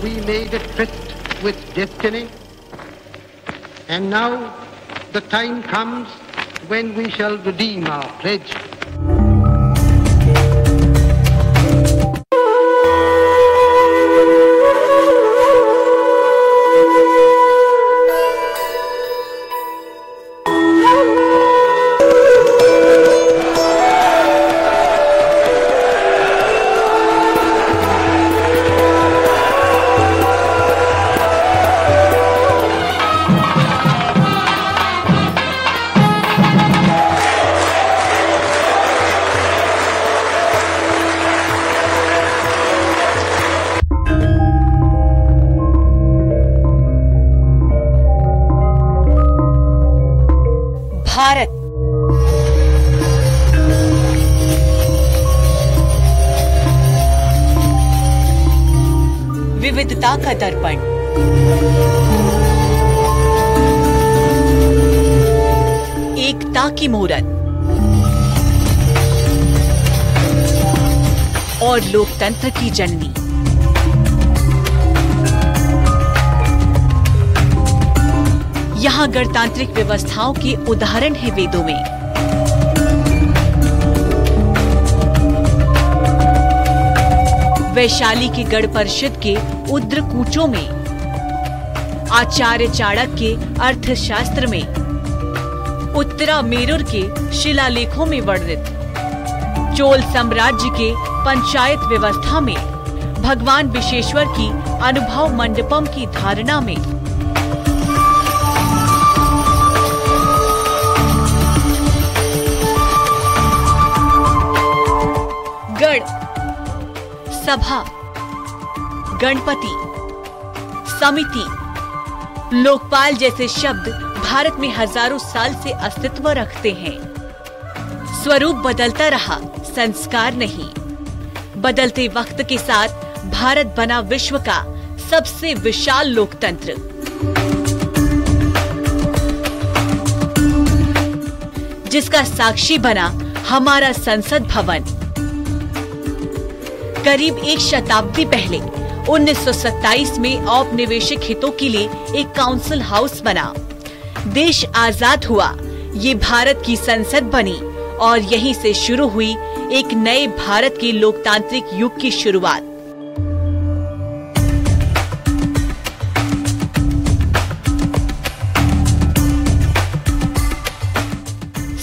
We made a tryst with destiny, and now the time comes when we shall redeem our pledge. Bharat विविधता का दर्पण। एकता की मूरत और लोकतंत्र की जननी। यहाँ गणतांत्रिक व्यवस्थाओं के उदाहरण है वेदों में। वैशाली के गढ़ परिषद के उद्र कूचों में, आचार्य चाणक्य के अर्थशास्त्र में, उत्तरा मेरुर के शिलालेखों में वर्णित चोल साम्राज्य के पंचायत व्यवस्था में, भगवान विश्वेश्वर की अनुभव मंडपम की धारणा में, गण, सभा, गणपति, समिति, लोकपाल जैसे शब्द भारत में हजारों साल से अस्तित्व रखते हैं। स्वरूप बदलता रहा, संस्कार नहीं। बदलते वक्त के साथ भारत बना विश्व का सबसे विशाल लोकतंत्र। जिसका साक्षी बना हमारा संसद भवन। करीब एक शताब्दी पहले 1927 में औपनिवेशिक हितों के लिए एक काउंसिल हाउस बना। देश आजाद हुआ, ये भारत की संसद बनी और यहीं से शुरू हुई एक नए भारत के लोकतांत्रिक युग की शुरुआत।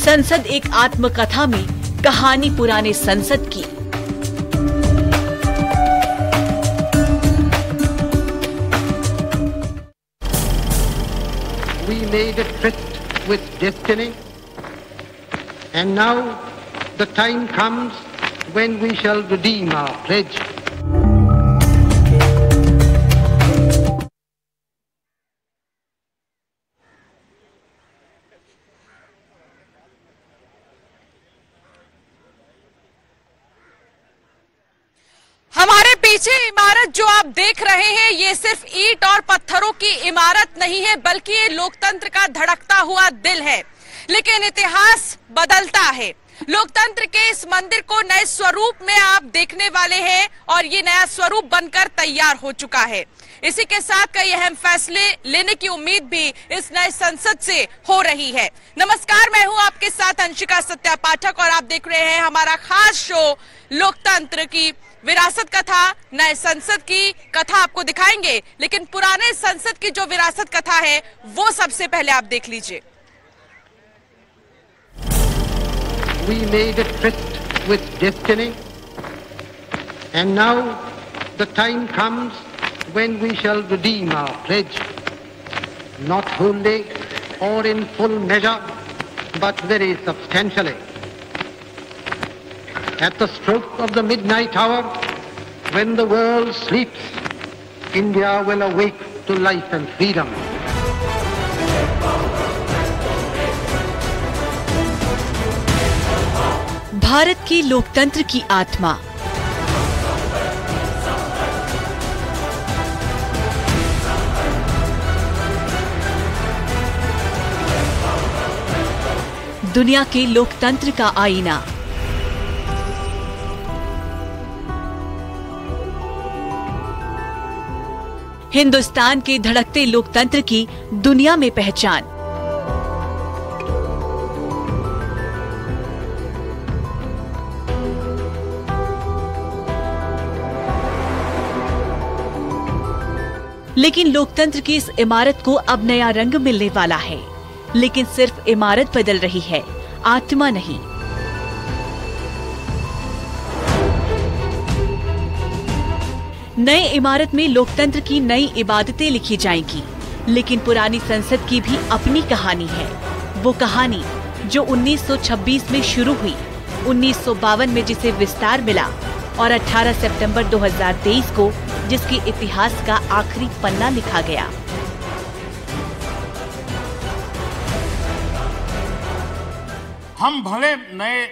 संसद एक आत्मकथा में कहानी पुराने संसद की। We made a tryst with destiny, and now the time comes when we shall redeem our pledge. हमारे पीछे इमारत जो आप देख रहे हैं, ये सिर्फ ईंट और पत्थरों की इमारत नहीं है, बल्कि ये लोकतंत्र का धड़कता हुआ दिल है। लेकिन इतिहास बदलता है। लोकतंत्र के इस मंदिर को नए स्वरूप में आप देखने वाले हैं और ये नया स्वरूप बनकर तैयार हो चुका है। इसी के साथ कई अहम फैसले लेने की उम्मीद भी इस नए संसद से हो रही है। नमस्कार, मैं हूं आपके साथ अंशिका सत्या पाठक और आप देख रहे हैं हमारा खास शो लोकतंत्र की विरासत कथा। नए संसद की कथा आपको दिखाएंगे, लेकिन पुराने संसद की जो विरासत कथा है वो सबसे पहले आप देख लीजिए। We made a tryst with destiny, and now the time comes when we shall redeem our pledge, not wholly or in full measure, but very substantially. At the stroke of the midnight hour, when the world sleeps, India will awake to life and freedom. Bharat की लोकतंत्र की आत्मा। दुनिया के लोकतंत्र का आईना। हिंदुस्तान के धड़कते लोकतंत्र की दुनिया में पहचान। लेकिन लोकतंत्र की इस इमारत को अब नया रंग मिलने वाला है। लेकिन सिर्फ इमारत बदल रही है, आत्मा नहीं। नए इमारत में लोकतंत्र की नई इबादतें लिखी जाएंगी। लेकिन पुरानी संसद की भी अपनी कहानी है। वो कहानी जो 1926 में शुरू हुई, 1952 में जिसे विस्तार मिला और 18 सितंबर 2023 को जिसके इतिहास का आखिरी पन्ना लिखा गया। हम भले नए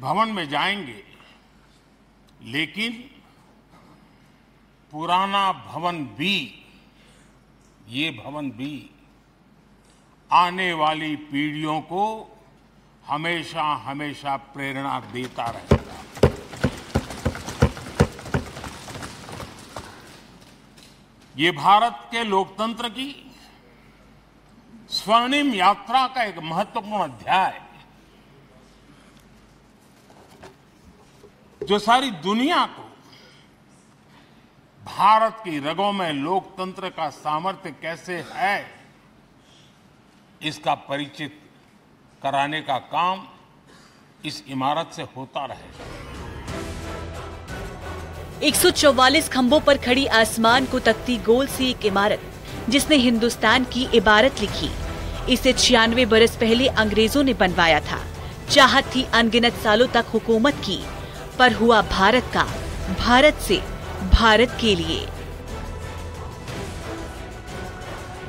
भवन में जाएंगे, लेकिन पुराना भवन भी, ये भवन भी आने वाली पीढ़ियों को हमेशा हमेशा प्रेरणा देता रहेगा। ये भारत के लोकतंत्र की स्वर्णिम यात्रा का एक महत्वपूर्ण अध्याय, जो सारी दुनिया को भारत की रगों में लोकतंत्र का सामर्थ्य कैसे है, इसका परिचित कराने का काम इस इमारत से होता रहेगा। 144 खंभों पर खड़ी आसमान को तकती गोल सी एक इमारत, जिसने हिंदुस्तान की इबारत लिखी। इसे 96 बरस पहले अंग्रेजों ने बनवाया था। चाहत थी अनगिनत सालों तक हुकूमत की, पर हुआ भारत का, भारत से, भारत के लिए।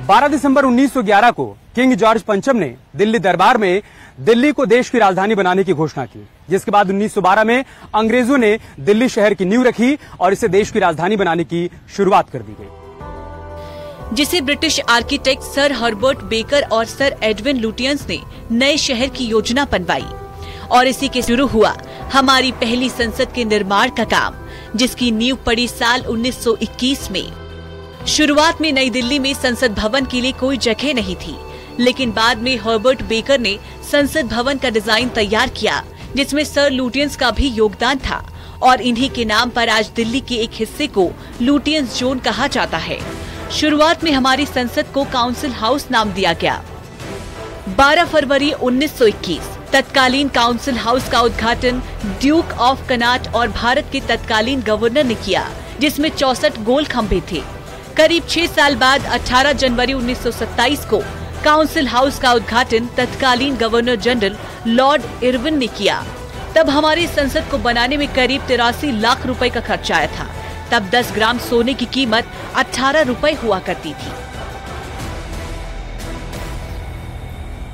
12 दिसंबर 1911 को किंग जॉर्ज पंचम ने दिल्ली दरबार में दिल्ली को देश की राजधानी बनाने की घोषणा की, जिसके बाद 1912 में अंग्रेजों ने दिल्ली शहर की नींव रखी और इसे देश की राजधानी बनाने की शुरुआत कर दी गई, जिसे British architect sir Herbert baker और सर एडविन लुटियंस ने नए शहर की योजना बनवाई। और इसी के शुरू हुआ हमारी पहली संसद के निर्माण का काम, जिसकी नींव पड़ी साल 1921 में। शुरुआत में नई दिल्ली में संसद भवन के लिए कोई जगह नहीं थी, लेकिन बाद में हर्बर्ट बेकर ने संसद भवन का डिजाइन तैयार किया, जिसमें सर लुटियंस का भी योगदान था। और इन्हीं के नाम पर आज दिल्ली के एक हिस्से को लुटियंस जोन कहा जाता है। शुरुआत में हमारी संसद को काउंसिल हाउस नाम दिया गया। 12 फरवरी 1921 तत्कालीन काउंसिल हाउस का उद्घाटन ड्यूक ऑफ कनाट और भारत के तत्कालीन गवर्नर ने किया, जिसमें 64 गोल खंभे थे। करीब 6 साल बाद 18 जनवरी 1927 को काउंसिल हाउस का उद्घाटन तत्कालीन गवर्नर जनरल लॉर्ड इरविन ने किया। तब हमारी संसद को बनाने में करीब 83 लाख रुपए का खर्च आया था। तब 10 ग्राम सोने की कीमत 18 रुपए हुआ करती थी।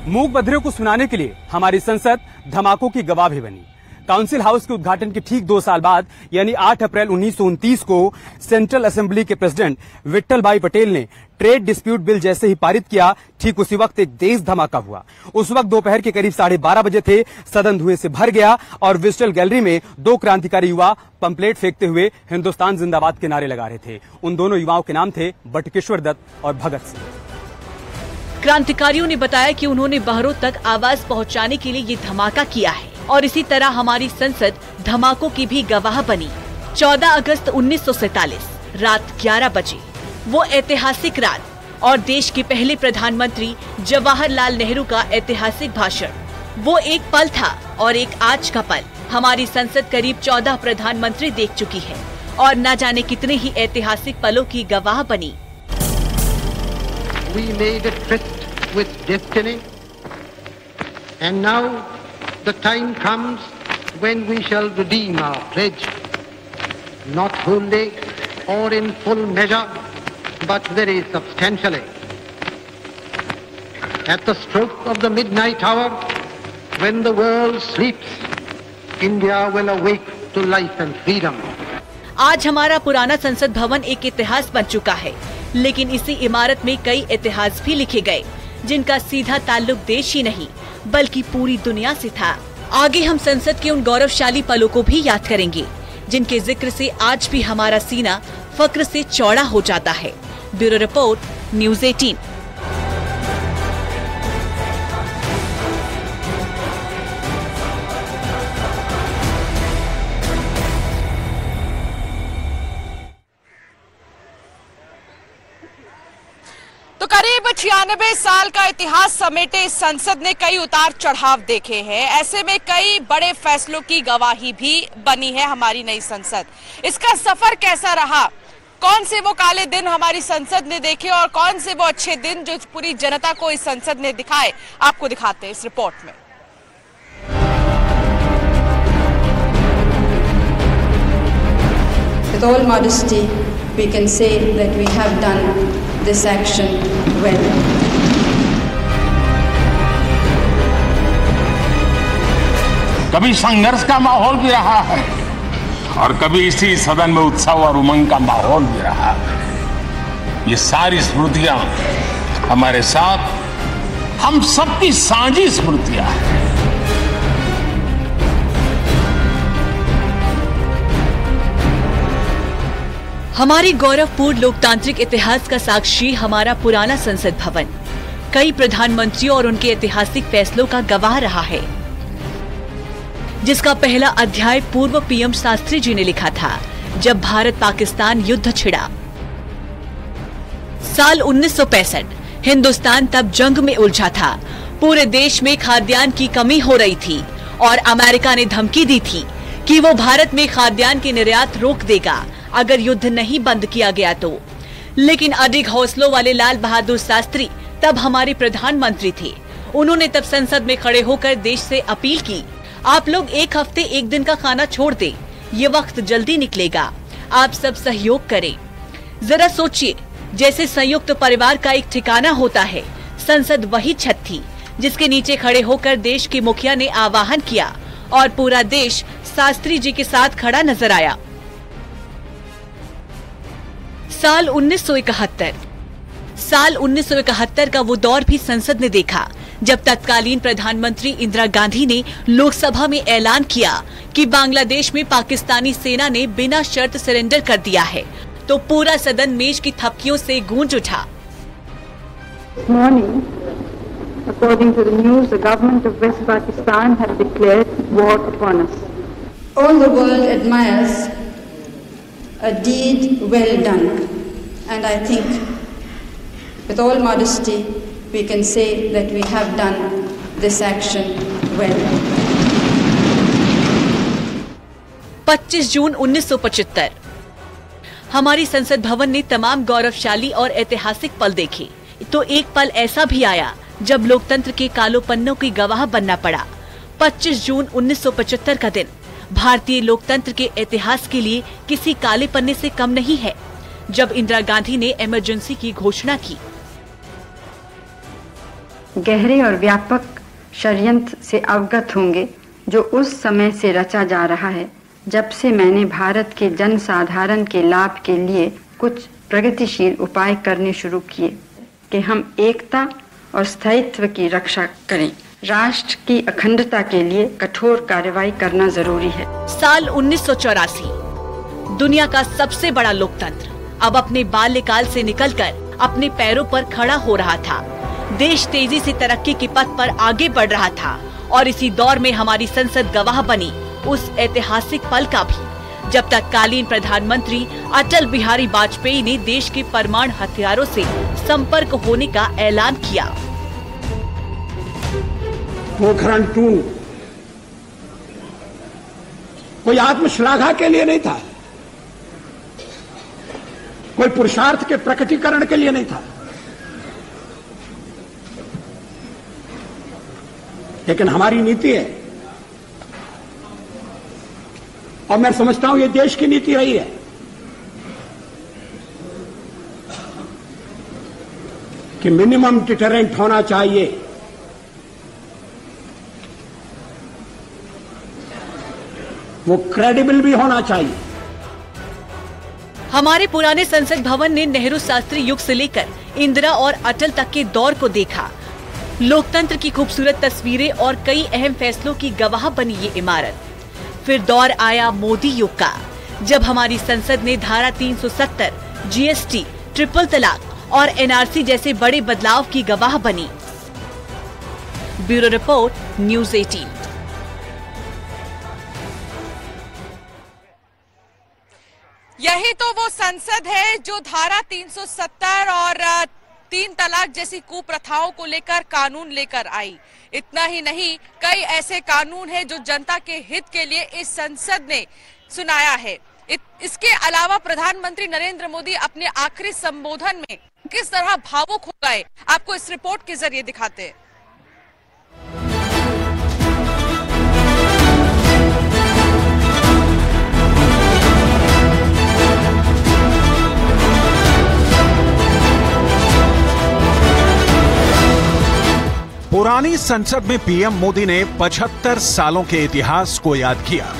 मूक बधिरों को सुनाने के लिए हमारी संसद धमाकों की गवाह भी बनी। काउंसिल हाउस के उद्घाटन के ठीक 2 साल बाद यानी 8 अप्रैल 1929 को सेंट्रल असेंबली के प्रेसिडेंट विट्ठल भाई पटेल ने ट्रेड डिस्प्यूट बिल जैसे ही पारित किया, ठीक उसी वक्त एक तेज धमाका हुआ। उस वक्त दोपहर के करीब 12:30 बजे थे। सदन धुएं से भर गया और विजिटल गैलरी में 2 क्रांतिकारी युवा पंपलेट फेंकते हुए हिंदुस्तान जिंदाबाद के नारे लगा रहे थे। उन दोनों युवाओं के नाम थे बटुकेश्वर दत्त और भगत सिंह। क्रांतिकारियों ने बताया कि उन्होंने बहरों तक आवाज पहुंचाने के लिए ये धमाका किया है और इसी तरह हमारी संसद धमाकों की भी गवाह बनी। 14 अगस्त 1947 रात 11 बजे वो ऐतिहासिक रात और देश के पहले प्रधानमंत्री जवाहरलाल नेहरू का ऐतिहासिक भाषण, वो एक पल था और एक आज का पल। हमारी संसद करीब 14 प्रधानमंत्री देख चुकी है और न जाने कितने ही ऐतिहासिक पलों की गवाह बनी। We made a tryst with destiny, and now the time comes when we shall redeem our pledge, not wholly or in full measure, but very substantially. At the stroke of the midnight hour, when the world sleeps, India will awake to life and freedom. आज हमारा पुराना संसद भवन एक इतिहास बन चुका है, लेकिन इसी इमारत में कई इतिहास भी लिखे गए, जिनका सीधा ताल्लुक देश ही नहीं बल्कि पूरी दुनिया से था। आगे हम संसद के उन गौरवशाली पलों को भी याद करेंगे, जिनके जिक्र से आज भी हमारा सीना फक्र से चौड़ा हो जाता है। Bureau report, news 18। तो करीब 96 साल का इतिहास समेटे इस संसद ने कई उतार चढ़ाव देखे हैं। ऐसे में कई बड़े फैसलों की गवाही भी बनी है हमारी नई संसद। इसका सफर कैसा रहा, कौन से वो काले दिन हमारी संसद ने देखे और कौन से वो अच्छे दिन जो पूरी जनता को इस संसद ने दिखाए, आपको दिखाते हैं इस रिपोर्ट में। With all modesty, we can say that we have done this action well. कभी संघर्ष का माहौल भी रहा है और कभी इसी सदन में उत्सव और उमंग का माहौल भी रहा है। ये सारी स्मृतियां हमारे साथ, हम सबकी साझी स्मृतियां हैं। हमारे गौरवपूर्ण लोकतांत्रिक इतिहास का साक्षी हमारा पुराना संसद भवन कई प्रधानमंत्रियों और उनके ऐतिहासिक फैसलों का गवाह रहा है, जिसका पहला अध्याय पूर्व पीएम शास्त्री जी ने लिखा था जब भारत पाकिस्तान युद्ध छिड़ा। साल 1965, हिंदुस्तान तब जंग में उलझा था। पूरे देश में खाद्यान्न की कमी हो रही थी और अमेरिका ने धमकी दी थी कि वो भारत में खाद्यान्न की निर्यात रोक देगा अगर युद्ध नहीं बंद किया गया तो। लेकिन अधिक हौसलों वाले लाल बहादुर शास्त्री तब हमारे प्रधानमंत्री थे। उन्होंने तब संसद में खड़े होकर देश से अपील की, आप लोग एक हफ्ते एक दिन का खाना छोड़ दें, ये वक्त जल्दी निकलेगा, आप सब सहयोग करें। जरा सोचिए, जैसे संयुक्त परिवार का एक ठिकाना होता है, संसद वही छत थी जिसके नीचे खड़े होकर देश के मुखिया ने आह्वान किया और पूरा देश शास्त्री जी के साथ खड़ा नजर आया। साल 1971 का वो दौर भी संसद ने देखा जब तत्कालीन प्रधानमंत्री इंदिरा गांधी ने लोकसभा में ऐलान किया कि बांग्लादेश में पाकिस्तानी सेना ने बिना शर्त सरेंडर कर दिया है, तो पूरा सदन मेज की थपकियों से गूंज उठा। This morning, according to the news, the government of West Pakistan has declared war upon us. All the world admires a deed well done, and I think, with all modesty, we can say that we have done this action well. 25 जून 1975, हमारी संसद भवन ने तमाम गौरवशाली और ऐतिहासिक पल देखे, तो एक पल ऐसा भी आया जब लोकतंत्र के कालो पन्नों की गवाह बनना पड़ा। 25 जून 1975 का दिन भारतीय लोकतंत्र के इतिहास के लिए किसी काले पन्ने से कम नहीं है, जब इंदिरा गांधी ने इमरजेंसी की घोषणा की। गहरे और व्यापक षड्यंत्र से अवगत होंगे जो उस समय से रचा जा रहा है जब से मैंने भारत के जनसाधारण के लाभ के लिए कुछ प्रगतिशील उपाय करने शुरू किए कि हम एकता और स्थायित्व की रक्षा करें। राष्ट्र की अखंडता के लिए कठोर कार्रवाई करना जरूरी है। साल 1984, दुनिया का सबसे बड़ा लोकतंत्र अब अपने बाल्यकाल से निकलकर अपने पैरों पर खड़ा हो रहा था। देश तेजी से तरक्की के पथ पर आगे बढ़ रहा था और इसी दौर में हमारी संसद गवाह बनी उस ऐतिहासिक पल का भी, जब तत्कालीन प्रधानमंत्री अटल बिहारी वाजपेयी ने देश के परमाणु हथियारों से संपर्क होने का ऐलान किया। पोखरण 2 कोई आत्मश्लाघा के लिए नहीं था, कोई पुरुषार्थ के प्रकटीकरण के लिए नहीं था, लेकिन हमारी नीति है और मैं समझता हूं ये देश की नीति रही है कि मिनिमम डिटरेंट होना चाहिए। वो क्रेडिबल भी होना चाहिए। हमारे पुराने संसद भवन ने नेहरू शास्त्री युग से लेकर इंदिरा और अटल तक के दौर को देखा। लोकतंत्र की खूबसूरत तस्वीरें और कई अहम फैसलों की गवाह बनी ये इमारत। फिर दौर आया मोदी युग का, जब हमारी संसद ने धारा 370, जीएसटी, ट्रिपल तलाक और एनआरसी जैसे बड़े बदलाव की गवाह बनी। Bureau report, news 18। यही तो वो संसद है जो धारा 370 और 3 तलाक जैसी कुप्रथाओं को लेकर कानून लेकर आई। इतना ही नहीं, कई ऐसे कानून हैं जो जनता के हित के लिए इस संसद ने सुनाया है। इसके अलावा प्रधानमंत्री नरेंद्र मोदी अपने आखिरी संबोधन में किस तरह भावुक हो गए, आपको इस रिपोर्ट के जरिए दिखाते हैं। पुरानी संसद में पीएम मोदी ने 75 सालों के इतिहास को याद किया।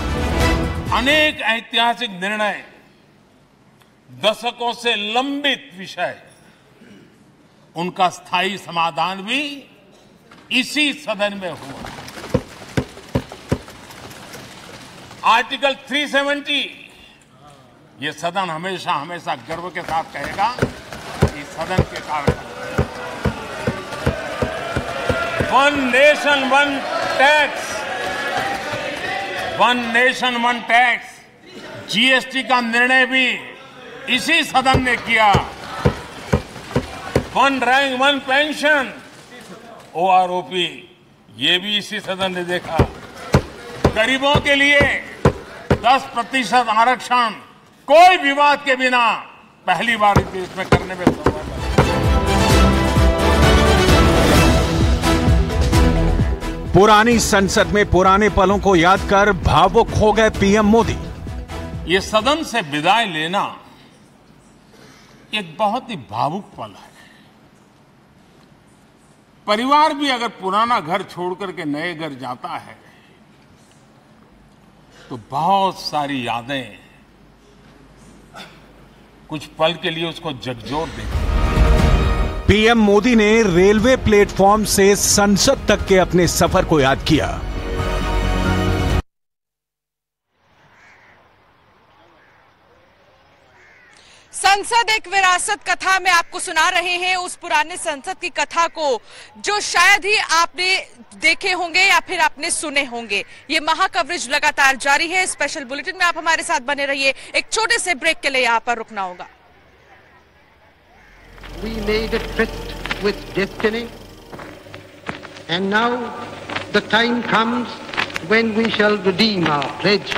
अनेक ऐतिहासिक निर्णय, दशकों से लंबित विषय, उनका स्थायी समाधान भी इसी सदन में हुआ। आर्टिकल 370, ये सदन हमेशा हमेशा गर्व के साथ कहेगा कि सदन के कारण one nation one tax, one nation one tax, GST का निर्णय भी इसी सदन ने किया। One rank one pension, OROP, ये भी इसी सदन ने देखा। गरीबों के लिए 10% आरक्षण कोई विवाद के बिना पहली बार इस देश में करने में सफल है। पुरानी संसद में पुराने पलों को याद कर भावुक हो गए पीएम मोदी। ये सदन से विदाई लेना एक बहुत ही भावुक पल है। परिवार भी अगर पुराना घर छोड़कर के नए घर जाता है तो बहुत सारी यादें कुछ पल के लिए उसको झकझोर देती हैं। पीएम मोदी ने रेलवे प्लेटफॉर्म से संसद तक के अपने सफर को याद किया। संसद एक विरासत कथा में आपको सुना रहे हैं, उस पुराने संसद की कथा को जो शायद ही आपने देखे होंगे या फिर आपने सुने होंगे। ये महा कवरेज लगातार जारी है। स्पेशल बुलेटिन में आप हमारे साथ बने रहिए। एक छोटे से ब्रेक के लिए यहाँ पर रुकना होगा। We made a tryst with destiny, and now the time comes when we shall redeem our pledge.